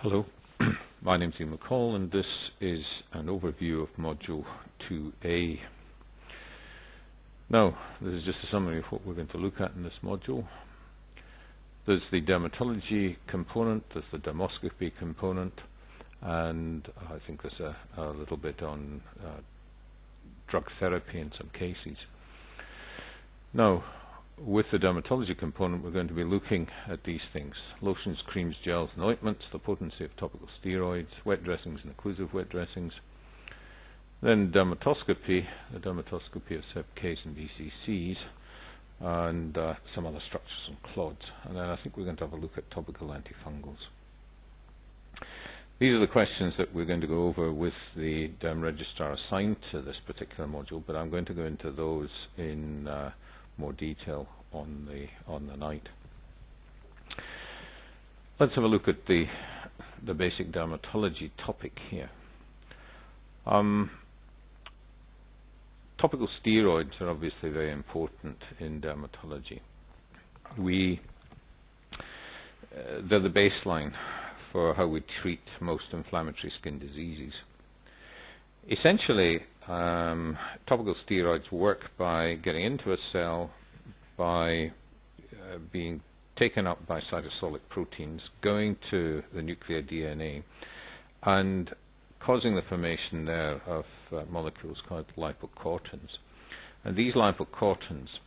Hello, my name is Ian McCall and this is an overview of Module 2A. Now, this is just a summary of what we're going to look at in this module. There's the dermatology component, there's the dermoscopy component, and I think there's a little bit on drug therapy in some cases. Now, with the dermatology component, we're going to be looking at these things: lotions, creams, gels, and ointments, the potency of topical steroids, wet dressings and occlusive wet dressings. Then dermatoscopy, the dermatoscopy of SEPKs and BCCs, and some other structures and clods. And then I think we're going to have a look at topical antifungals. These are the questions that we're going to go over with the derm registrar assigned to this particular module, but I'm going to go into those in more detail on the night. Let's have a look at the basic dermatology topic here. Topical steroids are obviously very important in dermatology. They're the baseline for how we treat most inflammatory skin diseases. Essentially, topical steroids work by getting into a cell, by being taken up by cytosolic proteins, going to the nuclear DNA, and causing the formation there of molecules called lipocortins. And these lipocortins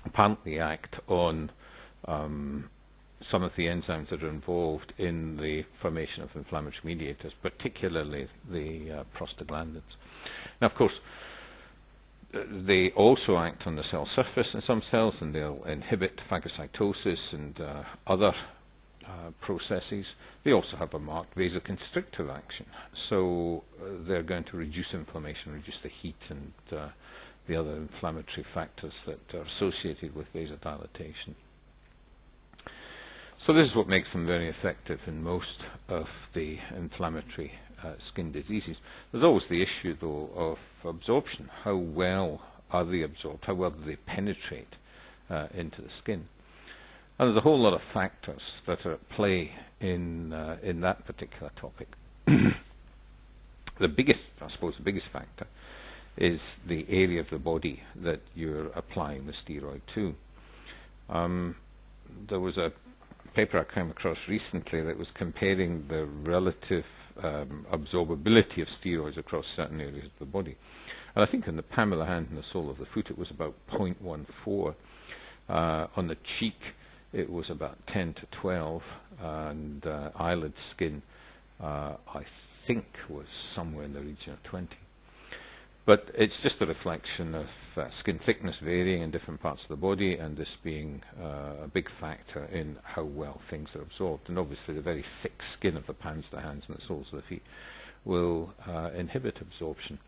apparently act on some of the enzymes that are involved in the formation of inflammatory mediators, particularly the prostaglandins. Now, of course, they also act on the cell surface in some cells, and they'll inhibit phagocytosis and other processes. They also have a marked vasoconstrictive action, so they're going to reduce inflammation, reduce the heat, and the other inflammatory factors that are associated with vasodilatation. So this is what makes them very effective in most of the inflammatory skin diseases. There's always the issue, though, of absorption. How well are they absorbed? How well do they penetrate into the skin? And there's a whole lot of factors that are at play in that particular topic. The biggest factor is the area of the body that you're applying the steroid to. There was a paper I came across recently that was comparing the relative absorbability of steroids across certain areas of the body. And I think in the palm of the hand and the sole of the foot it was about 0.14. On the cheek it was about 10 to 12, and eyelid skin I think was somewhere in the region of 20. But it's just a reflection of skin thickness varying in different parts of the body, and this being a big factor in how well things are absorbed. And obviously the very thick skin of the palms of the hands and the soles of the feet will inhibit absorption,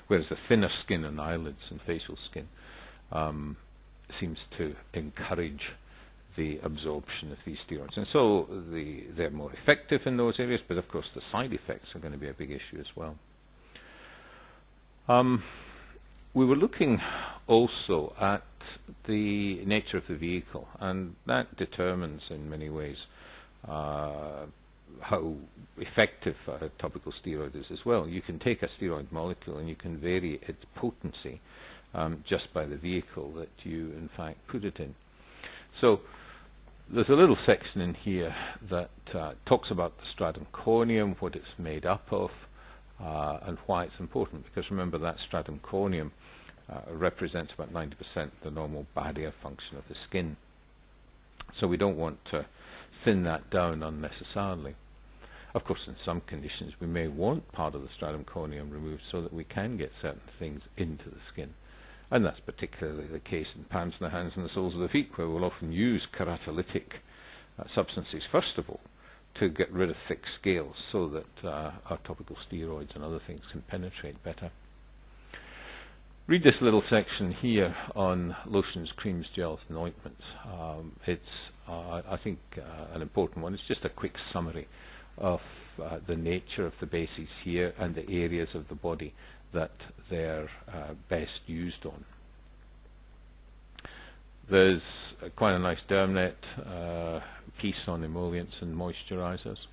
whereas the thinner skin and eyelids and facial skin seems to encourage the absorption of these steroids. And so they're more effective in those areas, but of course the side effects are going to be a big issue as well. We were looking also at the nature of the vehicle, and that determines in many ways how effective a topical steroid is as well. You can take a steroid molecule and you can vary its potency just by the vehicle that you in fact put it in. So there's a little section in here that talks about the stratum corneum, what it's made up of, and why it's important, because remember that stratum corneum represents about 90% of the normal barrier function of the skin. So we don't want to thin that down unnecessarily. Of course, in some conditions we may want part of the stratum corneum removed so that we can get certain things into the skin. And that's particularly the case in palms of the hands and the soles of the feet, where we'll often use keratolytic substances first of all to get rid of thick scales so that our topical steroids and other things can penetrate better. Read this little section here on lotions, creams, gels, and ointments. It's, I think, an important one. It's just a quick summary of the nature of the bases here and the areas of the body that they're best used on. There's quite a nice DermNet piece on emollients and moisturizers.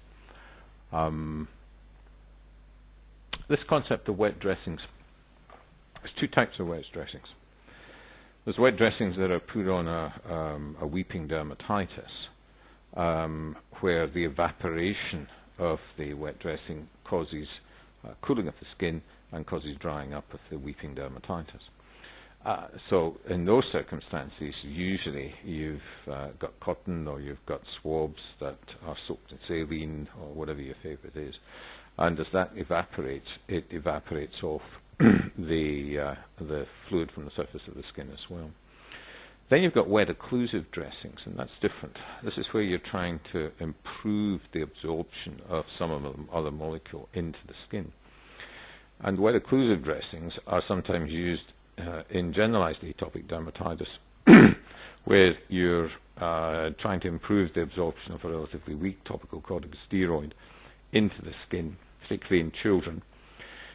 This concept of wet dressings. There's two types of wet dressings. There's wet dressings that are put on a weeping dermatitis, where the evaporation of the wet dressing causes cooling of the skin and causes drying up of the weeping dermatitis. So in those circumstances, usually you've got cotton or you've got swabs that are soaked in saline or whatever your favorite is. And as that evaporates, it evaporates off the fluid from the surface of the skin as well. Then you've got wet occlusive dressings, and that's different. This is where you're trying to improve the absorption of some of the other molecule into the skin. And wet occlusive dressings are sometimes used in generalized atopic dermatitis, where you're trying to improve the absorption of a relatively weak topical corticosteroid into the skin, particularly in children.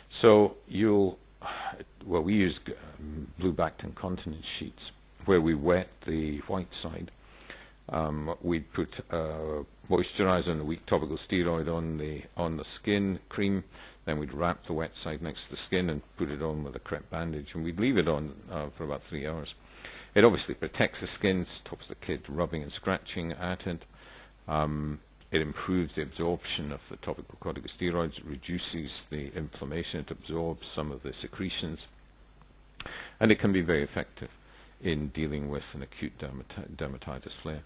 So we use blue-backed incontinence sheets where we wet the white side. We'd put moisturizer and a weak topical steroid on the skin cream. Then we'd wrap the wet side next to the skin and put it on with a crepe bandage, and we'd leave it on for about 3 hours. It obviously protects the skin, stops the kid rubbing and scratching at it. It improves the absorption of the topical corticosteroids, it reduces the inflammation, it absorbs some of the secretions, and it can be very effective in dealing with an acute dermatitis flare.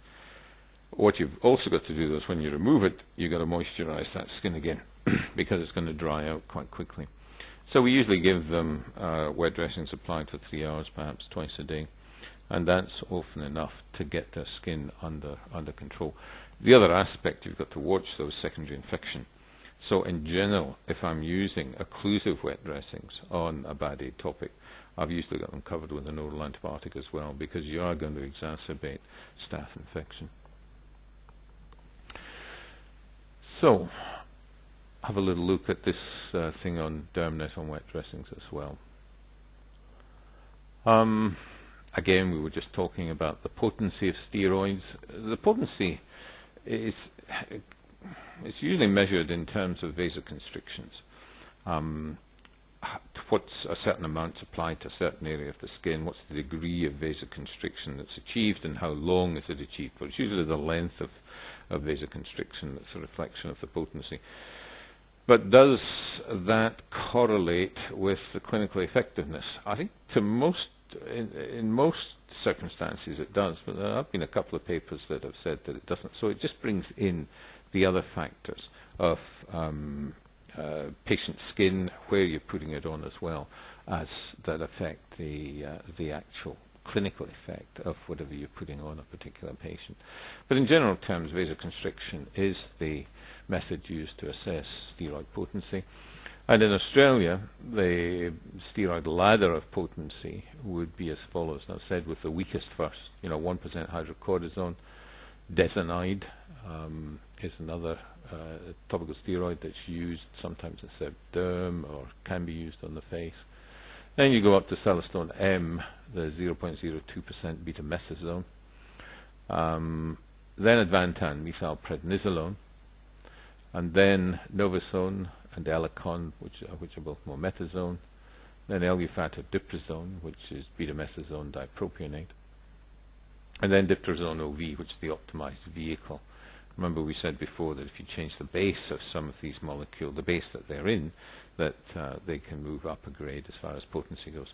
What you've also got to do is when you remove it, you've got to moisturize that skin again because it's going to dry out quite quickly. So we usually give them wet dressings applied for 3 hours, perhaps twice a day, and that's often enough to get their skin under control. The other aspect, you've got to watch those secondary infection. So in general, if I'm using occlusive wet dressings on a bad atopic, I've usually got them covered with an oral antibiotic as well, because you are going to exacerbate staph infection. So, have a little look at this thing on DermNet on wet dressings as well. Again, we were just talking about the potency of steroids. The potency is it's usually measured in terms of vasoconstrictions. What's a certain amount applied to a certain area of the skin, what's the degree of vasoconstriction that's achieved, and how long is it achieved for? It's usually the length of vasoconstriction that's a reflection of the potency. But does that correlate with the clinical effectiveness? I think in most circumstances it does, but there have been a couple of papers that have said that it doesn't. So it just brings in the other factors of patient skin, where you're putting it on as well, as that affect the actual clinical effect of whatever you're putting on a particular patient. But in general terms, vasoconstriction is the method used to assess steroid potency. And in Australia, the steroid ladder of potency would be as follows. I've said with the weakest first, 1% hydrocortisone. Desanide is another topical steroid that's used sometimes instead of derm, or can be used on the face. Then you go up to Celestone M, the 0.02% betamethasone. Then Advantan, methylprednisolone. And then Novasone and Elicon, which are both mometasone. Then Elufactodiprazone, which is betamethasone dipropionate. And then Diptrazone OV, which is the optimized vehicle. Remember we said before that if you change the base of some of these molecules, the base that they're in, that they can move up a grade as far as potency goes.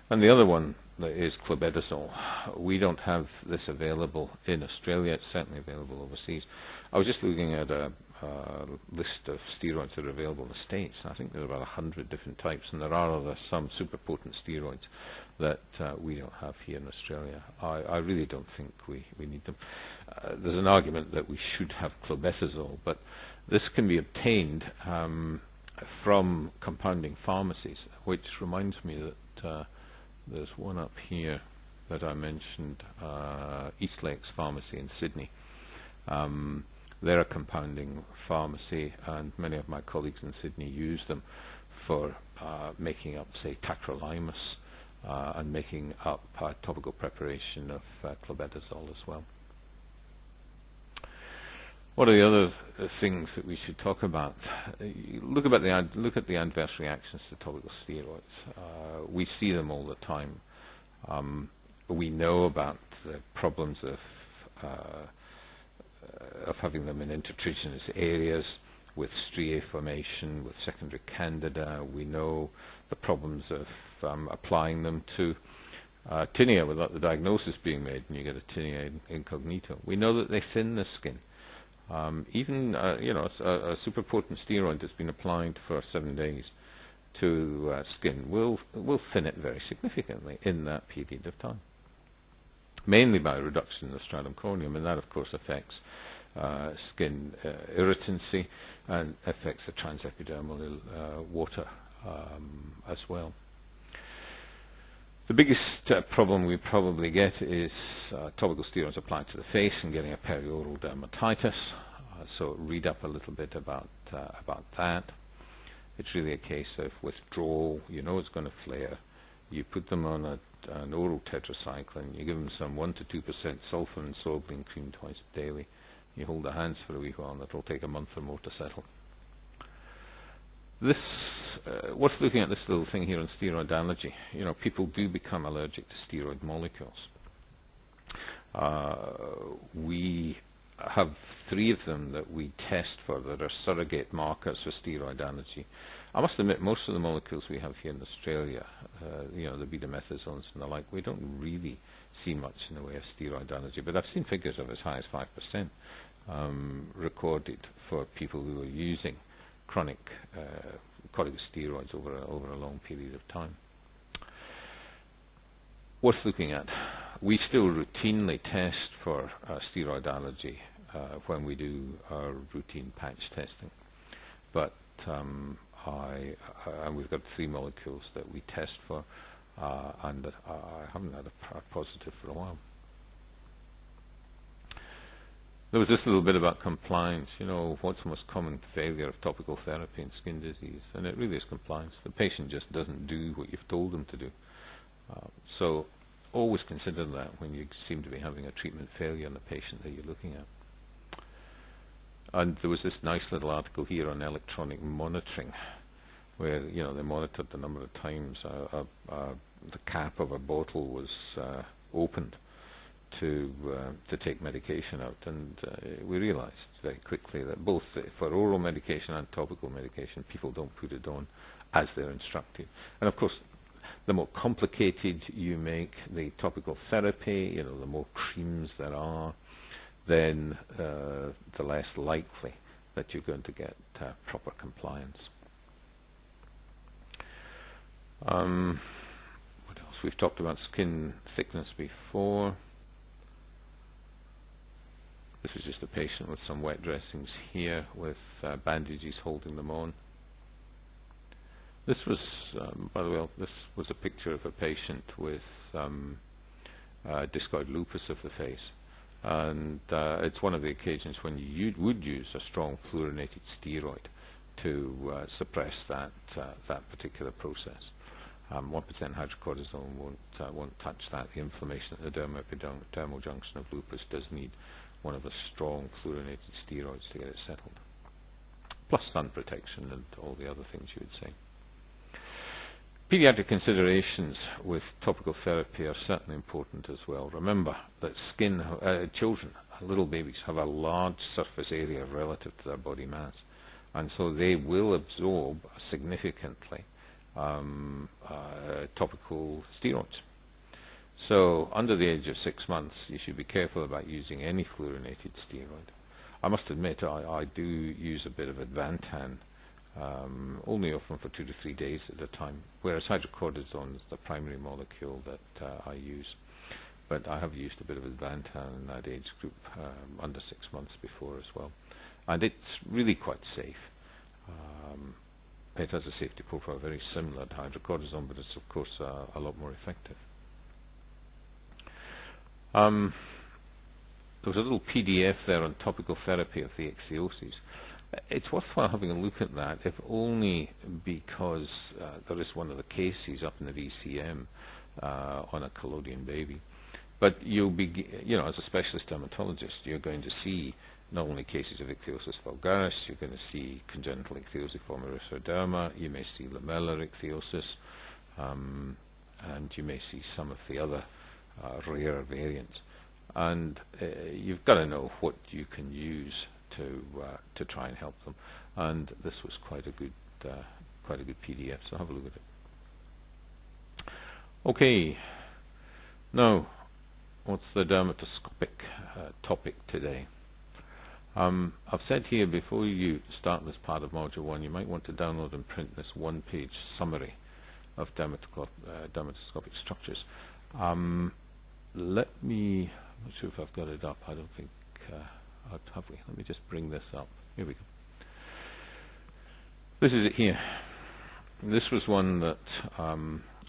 And the other one is clobetasol. We don't have this available in Australia. It's certainly available overseas. I was just looking at a list of steroids that are available in the States. I think there are about 100 different types, and there are some super potent steroids that we don't have here in Australia. I really don't think we need them. There's an argument that we should have clobetasol, but this can be obtained from compounding pharmacies, which reminds me that there's one up here that I mentioned, East Lakes Pharmacy in Sydney. They're a compounding pharmacy, and many of my colleagues in Sydney use them for making up, say, tacrolimus, and making up a topical preparation of clobetasol as well. What are the other things that we should talk about? Look at the adverse reactions to topical steroids. We see them all the time. We know about the problems of having them in intertriginous areas, with striae formation, with secondary candida. We know the problems of applying them to tinea without the diagnosis being made, and you get a tinea incognito. We know that they thin the skin. Even a super potent steroid that's been applied for 7 days to skin will thin it very significantly in that period of time, mainly by reduction in the stratum corneum, and that of course affects skin irritancy and affects the transepidermal water as well. The biggest problem we probably get is topical steroids applied to the face and getting a perioral dermatitis. So read up a little bit about that. It's really a case of withdrawal. You know it's going to flare. You put them on an oral tetracycline. You give them some 1 to 2% sulfur and sorbitol cream twice daily. You hold their hands for a wee while, and it'll take a month or more to settle. Worth looking at this little thing here on steroid allergy. You know, people do become allergic to steroid molecules. We have 3 of them that we test for that are surrogate markers for steroid allergy. I must admit, most of the molecules we have here in Australia, the beta-methazones and the like, we don't really see much in the way of steroid allergy, but I've seen figures of as high as 5% recorded for people who are using chronic corticosteroids over a long period of time. Worth looking at. We still routinely test for steroid allergy when we do our routine patch testing, but we've got 3 molecules that we test for, and I haven't had a positive for a while. There was this little bit about compliance. You know, what's the most common failure of topical therapy in skin disease? And it really is compliance. The patient just doesn't do what you've told them to do. So always consider that when you seem to be having a treatment failure in the patient that you're looking at. And there was this nice little article here on electronic monitoring, where they monitored the number of times the cap of a bottle was opened to take medication out, and we realized very quickly that both for oral medication and topical medication, people don't put it on as they're instructed. And of course, the more complicated you make the topical therapy, the more creams there are, then the less likely that you're going to get proper compliance. What else? We've talked about skin thickness before. This was just a patient with some wet dressings here with bandages holding them on. This was, by the way, this was a picture of a patient with discoid lupus of the face. And it's one of the occasions when you would use a strong fluorinated steroid to suppress that particular process. 1% hydrocortisone won't touch that. The inflammation at the dermoepidermal junction of lupus does need one of the strong fluorinated steroids to get it settled, plus sun protection and all the other things you would say. Pediatric considerations with topical therapy are certainly important as well. Remember that children, little babies, have a large surface area relative to their body mass, and so they will absorb significantly topical steroids. So under the age of 6 months, you should be careful about using any fluorinated steroid. I must admit, I do use a bit of Advantan, only often for 2 to 3 days at a time, whereas hydrocortisone is the primary molecule that I use. But I have used a bit of Advantan in that age group under 6 months before as well. And it's really quite safe. It has a safety profile very similar to hydrocortisone, but it's of course a lot more effective. There was a little PDF there on topical therapy of the ichthyoses. It's worthwhile having a look at that, if only because there is one of the cases up in the VCM on a collodion baby. But you'll be, as a specialist dermatologist, you're going to see not only cases of ichthyosis vulgaris, you're going to see congenital ichthyosiform erythroderma, you may see lamellar ichthyosis, and you may see some of the other rarer variants. And you've got to know what you can use to try and help them. And this was quite a good PDF, so have a look at it. Okay, now what's the dermatoscopic topic today? I've said here, before you start this part of Module 1, you might want to download and print this one-page summary of dermatoscopic structures. Let me, I'm not sure if I've got it up. I don't think, have we? Let me just bring this up. Here we go. This is it here. This was one that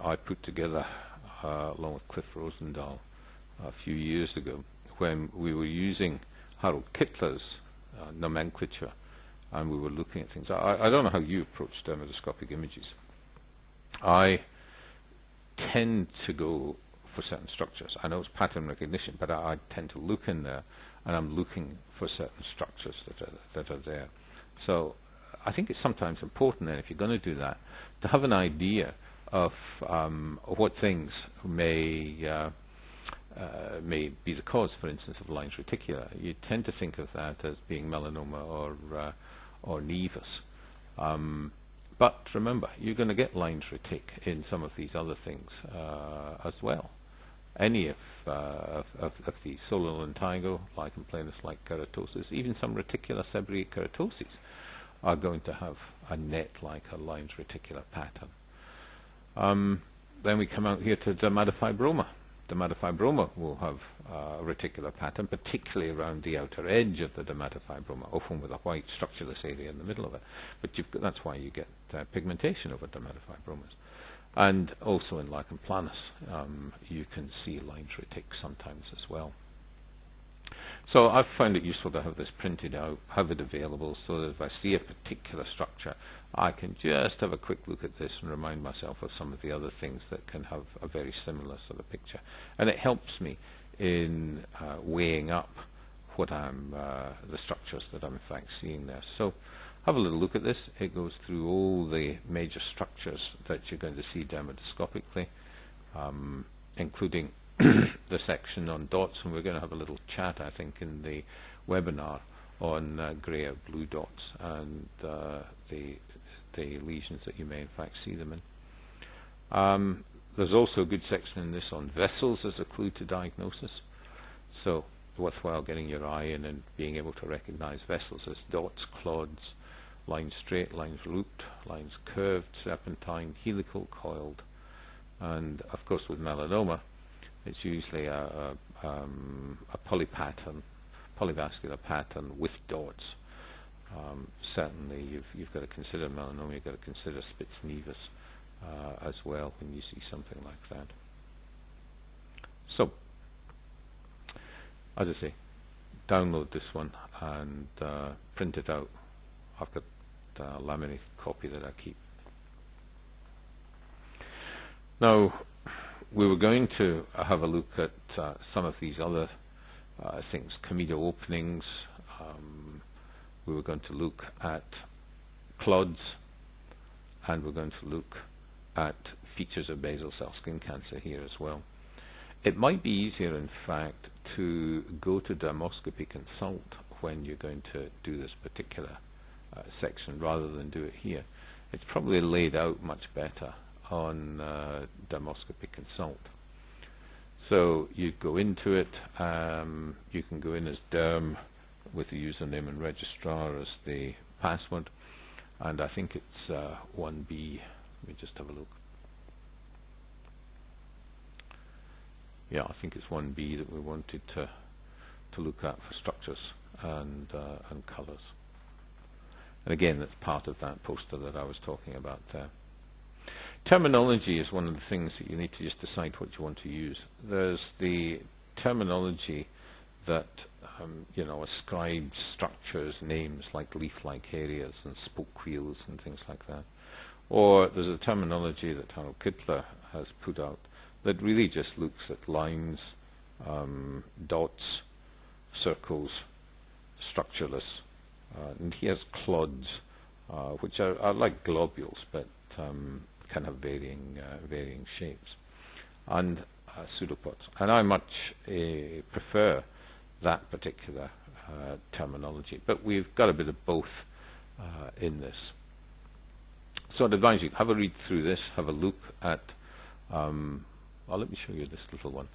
I put together along with Cliff Rosendahl a few years ago, when we were using Harold Kittler's nomenclature, and we were looking at things. I don't know how you approach dermatoscopic images. I tend to go for certain structures. I know it's pattern recognition, but I tend to look in there, and I'm looking for certain structures that are there. So I think it's sometimes important, then, if you're going to do that, to have an idea of what things may be the cause, for instance, of Lyne's reticular. You tend to think of that as being melanoma or nevus. But remember, you're going to get Lyne's retic in some of these other things as well. Any of these, solar lentigo, lichen planus like keratosis, even some reticular seborrheic keratoses are going to have a net like a Lyne's reticular pattern. Then we come out here to dermatofibroma. Dermatofibroma will have a reticular pattern, particularly around the outer edge of the dermatofibroma, often with a white structureless area in the middle of it. But that's why you get pigmentation over dermatofibromas. And also in lichen planus, you can see Lyne's retic sometimes as well. So I've found it useful to have this printed out, have it available, so that if I see a particular structure, I can just have a quick look at this and remind myself of some of the other things that can have a very similar sort of picture. And it helps me in weighing up what the structures that I'm in fact seeing there. So have a little look at this. It goes through all the major structures that you're going to see dermatoscopically, including the section on dots, and we're going to have a little chat, I think, in the webinar on grey or blue dots and the lesions that you may in fact see them in. There's also a good section in this on vessels as a clue to diagnosis, so worthwhile getting your eye in and being able to recognize vessels as dots, clods, lines straight, lines looped, lines curved, serpentine, helical, coiled. And of course with melanoma, it's usually a polyvascular pattern with dots. Certainly you've got to consider melanoma, you've got to consider Spitz nevus as well when you see something like that. So, as I say, download this one and print it out. I've got a laminated copy that I keep. Now, we were going to have a look at some of these other things, comedo openings. We were going to look at clods, and we're going to look at features of basal cell skin cancer here as well. It might be easier, in fact, to go to Dermoscopy Consult when you're going to do this particular section rather than do it here. It's probably laid out much better on Dermoscopy Consult. So you go into it, you can go in as derm with the username and registrar as the password, and I think it's 1B. Let me just have a look. Yeah, I think it's 1B that we wanted to look at for structures and colors. And again, that's part of that poster that I was talking about there. Terminology is one of the things that you need to just decide what you want to use. There's the terminology that ascribes structures names like leaf-like areas and spoke wheels and things like that. Or there's a terminology that Harold Kittler has put out that really just looks at lines, dots, circles, structureless. And he has clods, which are like globules, but can have varying shapes, and pseudopods. And I much prefer that particular terminology, but we've got a bit of both in this. So I'd advise you, have a read through this, have a look at, let me show you this little one.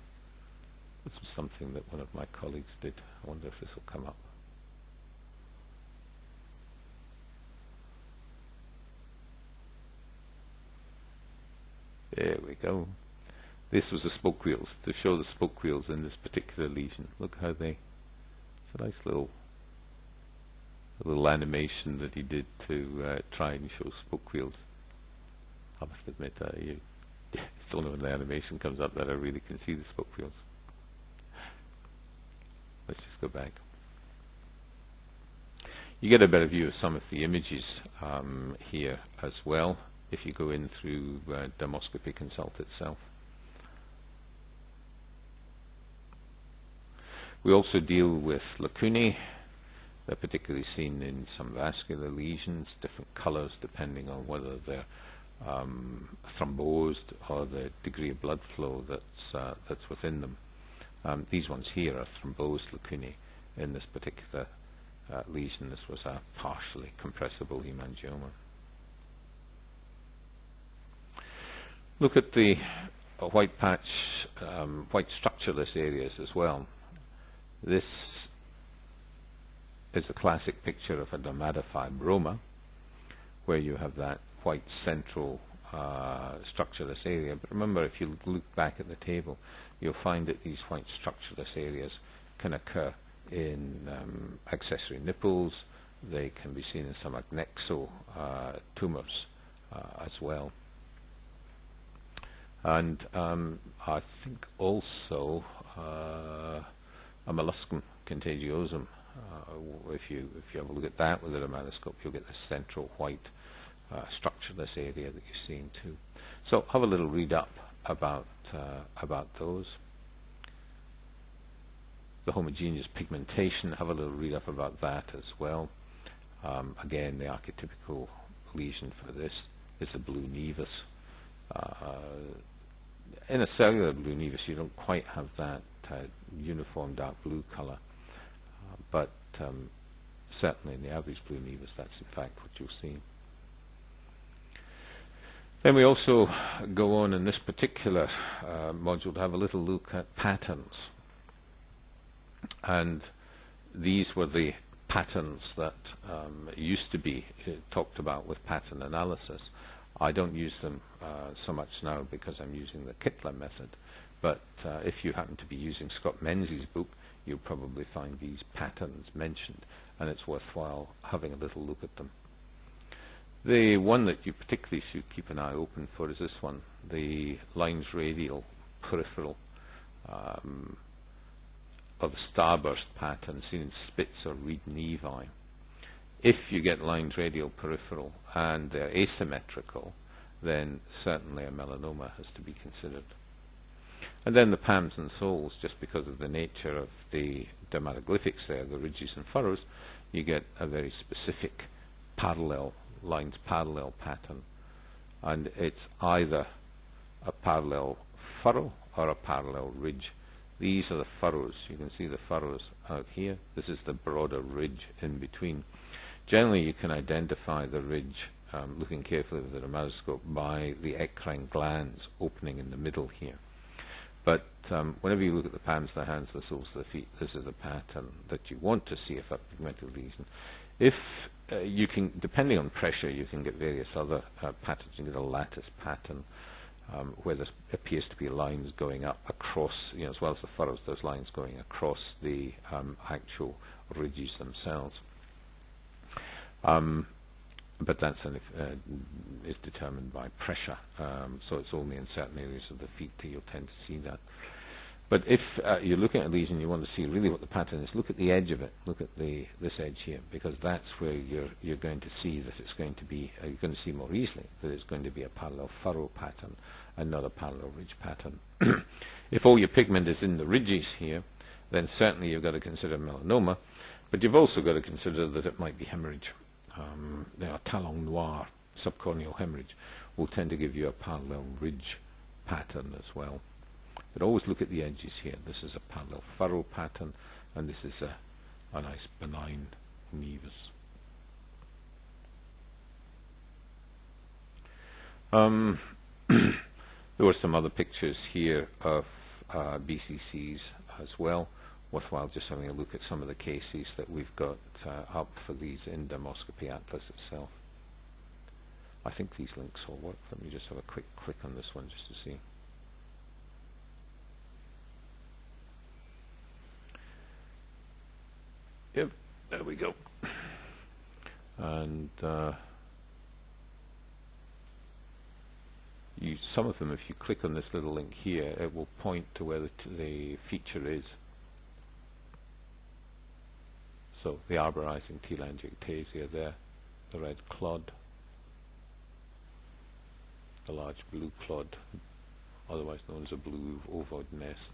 This was something that one of my colleagues did. I wonder if this will come up. There we go. This was the spoke wheels, to show the spoke wheels in this particular lesion. Look how it's a nice little animation that he did to try and show spoke wheels. I must admit, it's only when the animation comes up that I really can see the spoke wheels. Let's just go back. You get a better view of some of the images here as well if you go in through Dermoscopy Consult itself. We also deal with lacunae. They're particularly seen in some vascular lesions, different colors depending on whether they're thrombosed or the degree of blood flow that's within them. These ones here are thrombosed lacunae in this particular lesion. This was a partially compressible hemangioma. Look at the white patch, white structureless areas as well. This is a classic picture of a dermatofibroma, where you have that white central structureless area. But remember, if you look back at the table, you'll find that these white structureless areas can occur in accessory nipples. They can be seen in some adnexal tumors as well. And I think also a molluscum contagiosum. If you have a look at that with a dermatoscope, you'll get the central white structureless area that you're seeing too. So have a little read up about those. The homogeneous pigmentation, have a little read up about that as well. Again, the archetypical lesion for this is the blue nevus. In a cellular blue nevus, you don't quite have that uniform dark blue color, but certainly in the average blue nevus, that's in fact what you'll see. Then we also go on in this particular module to have a little look at patterns, and these were the patterns that used to be talked about with pattern analysis. I don't use them so much now because I'm using the Kittler method, but if you happen to be using Scott Menzies' book, you'll probably find these patterns mentioned, and it's worthwhile having a little look at them. The one that you particularly should keep an eye open for is this one, the lines radial peripheral, or the starburst pattern seen in Spitz or Reed nevi. If you get lines radial peripheral and they're asymmetrical, then certainly a melanoma has to be considered. And then the palms and soles, just because of the nature of the dermatoglyphics there, the ridges and furrows, you get a very specific parallel lines parallel pattern, and it's either a parallel furrow or a parallel ridge. These are the furrows. You can see the furrows out here. This is the broader ridge in between. Generally, you can identify the ridge, looking carefully with the dermatoscope, by the eccrine glands opening in the middle here. But whenever you look at the palms, the hands, the soles, the feet, this is a pattern that you want to see if a pigmented lesion. If you can, depending on pressure, you can get various other patterns. You can get a lattice pattern where there appears to be lines going up across, as well as the furrows, those lines going across the actual ridges themselves. But that's is determined by pressure, so it's only in certain areas of the feet that you'll tend to see that. But if you're looking at a lesion, you want to see really what the pattern is. Look at the edge of it. Look at this edge here, because that's where you're going to see that it's going to be. You're going to see more easily that it's going to be a parallel furrow pattern and not a parallel ridge pattern. If all your pigment is in the ridges here, then certainly you've got to consider melanoma. But you've also got to consider that it might be hemorrhage. Talon noir, subcorneal hemorrhage, will tend to give you a parallel ridge pattern as well. But always look at the edges here. This is a parallel furrow pattern, and this is a nice benign nevus. There were some other pictures here of BCCs as well. Worthwhile just having a look at some of the cases that we've got up for these in Dermoscopy Atlas itself. I think these links will work. Let me just have a quick click on this one just to see. Yep, there we go. And some of them, if you click on this little link here, it will point to where the feature is. So the arborizing telangiectasia there, the red clod, the large blue clod, otherwise known as a blue ovoid nest.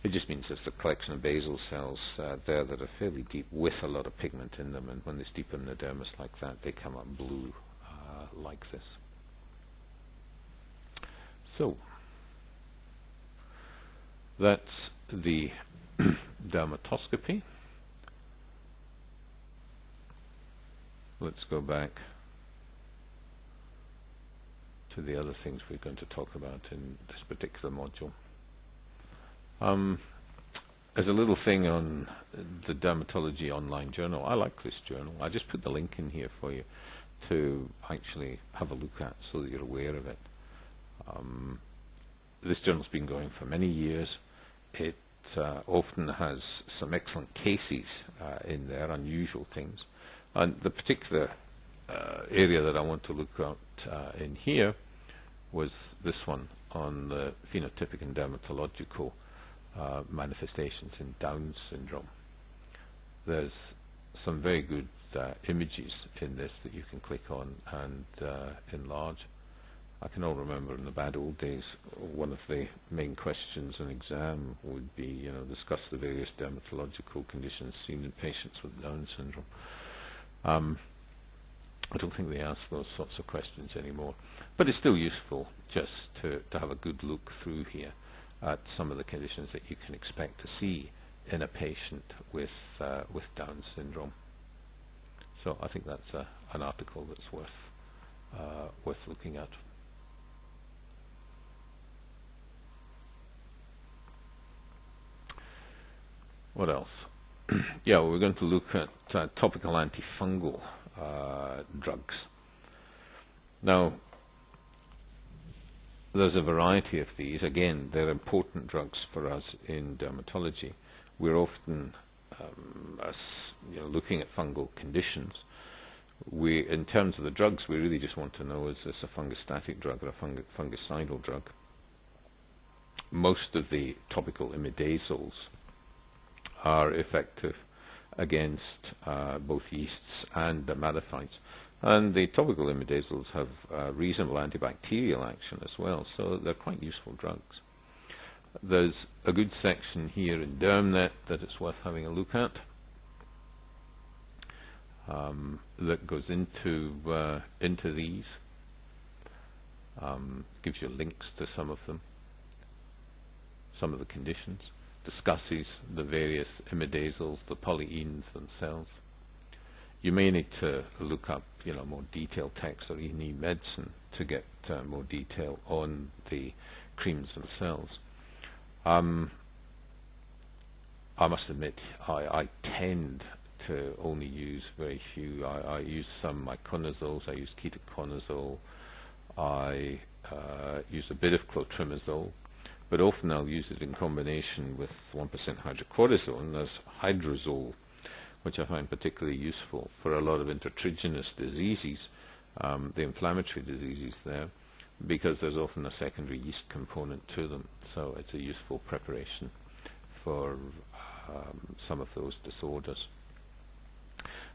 It just means there's a collection of basal cells there that are fairly deep with a lot of pigment in them, and when they steepen the dermis like that, they come up blue like this. So that's the dermatoscopy. Let's go back to the other things we're going to talk about in this particular module. As a little thing on the Dermatology Online Journal, I like this journal. I just put the link in here for you to actually have a look at so that you're aware of it. This journal's been going for many years. It often has some excellent cases in there, unusual things. And the particular area that I want to look at in here was this one on the phenotypic and dermatological manifestations in Down syndrome. There's some very good images in this that you can click on and enlarge. I can all remember in the bad old days, one of the main questions in exam would be, discuss the various dermatological conditions seen in patients with Down syndrome. I don't think they ask those sorts of questions anymore, but it's still useful just to have a good look through here at some of the conditions that you can expect to see in a patient with Down syndrome. So I think that's an article that's worth looking at. What else? Yeah, we're going to look at topical antifungal drugs. Now, there's a variety of these. Again, they're important drugs for us in dermatology. We're often looking at fungal conditions. In terms of the drugs, we really just want to know, is this a fungostatic drug or a fungicidal drug? Most of the topical imidazoles are effective against both yeasts and dermatophytes. And the topical imidazoles have reasonable antibacterial action as well, so they're quite useful drugs. There's a good section here in DermNet that it's worth having a look at that goes into these, gives you links to some of them, some of the conditions, discusses the various imidazoles, the polyenes themselves. You may need to look up, more detailed text or E&E medicine to get more detail on the creams themselves. I must admit, I tend to only use very few. I use some micronazoles, I use ketoconazole, I use a bit of clotrimazole, but often I'll use it in combination with 1% hydrocortisone as hydrozole, which I find particularly useful for a lot of intertriginous diseases, the inflammatory diseases there, because there's often a secondary yeast component to them. So it's a useful preparation for some of those disorders.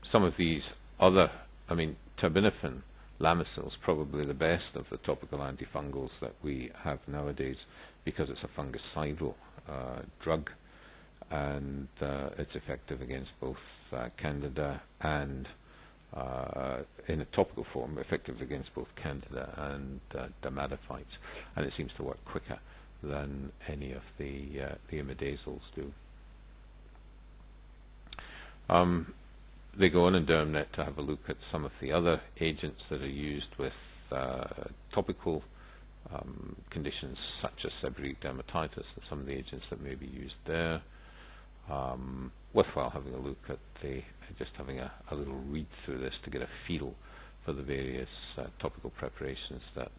Some of these other, terbinafine, Lamisil is probably the best of the topical antifungals that we have nowadays because it's a fungicidal drug, and it's effective against both Candida and, in a topical form, effective against both Candida and dermatophytes, and it seems to work quicker than any of the imidazoles do. They go on in DermNet to have a look at some of the other agents that are used with topical conditions such as seborrheic dermatitis, and some of the agents that may be used there. Worthwhile having a look at just having a little read through this to get a feel for the various topical preparations that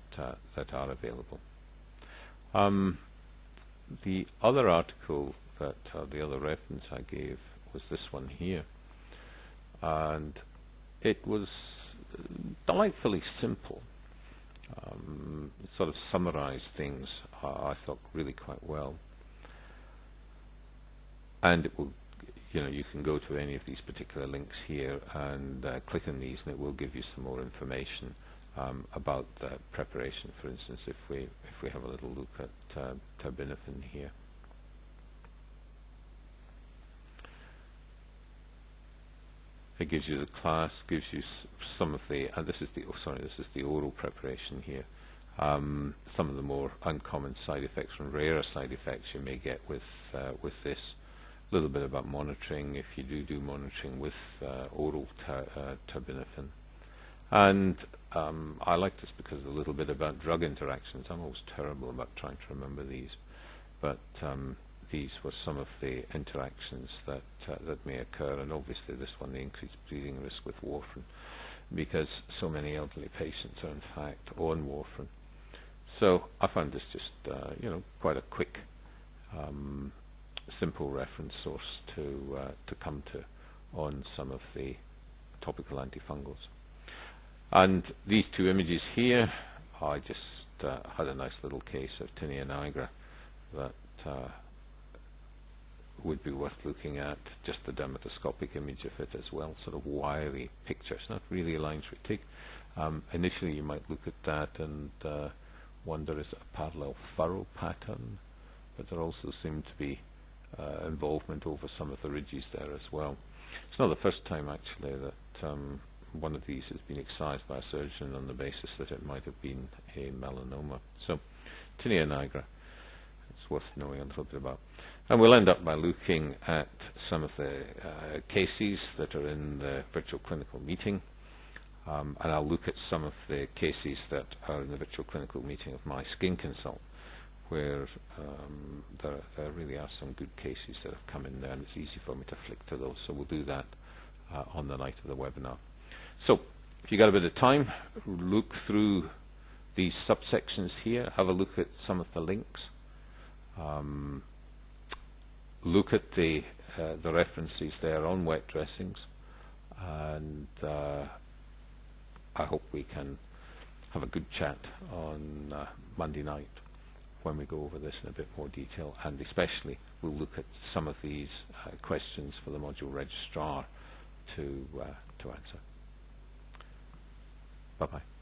are available. The other article the other reference I gave was this one here, and it was delightfully simple. It sort of summarized things, I thought, really quite well. And it will, you can go to any of these particular links here and click on these, and it will give you some more information about the preparation. For instance, if we have a little look at terbinafine here. It gives you the class, gives you some of the, and this is the oral preparation here. Some of the more uncommon side effects and rarer side effects you may get with this. A little bit about monitoring, if you do monitoring with oral terbinafine. And I like this because a little bit about drug interactions. I'm always terrible about trying to remember these, but these were some of the interactions that may occur, and obviously this one, the increased bleeding risk with warfarin, because so many elderly patients are in fact on warfarin. So I found this just quite a quick, simple reference source to come to on some of the topical antifungals. And these two images here, I just had a nice little case of tinea nigra that would be worth looking at, just the dermatoscopic image of it as well, sort of wiry picture. It's not really a lines retic. Initially you might look at that and wonder, is it a parallel furrow pattern? But there also seemed to be involvement over some of the ridges there as well. It's not the first time actually that one of these has been excised by a surgeon on the basis that it might have been a melanoma. So tinea nigra, it's worth knowing a little bit about. And we'll end up by looking at some of the cases that are in the virtual clinical meeting, and I'll look at some of the cases that are in the virtual clinical meeting of my Skin Consult, where there really are some good cases that have come in there, and it's easy for me to flick to those. So we'll do that on the night of the webinar. So if you got a bit of time, look through these subsections here, have a look at some of the links, look at the references there on wet dressings, and I hope we can have a good chat on Monday night when we go over this in a bit more detail, and especially we'll look at some of these questions for the module registrar to answer. Bye-bye.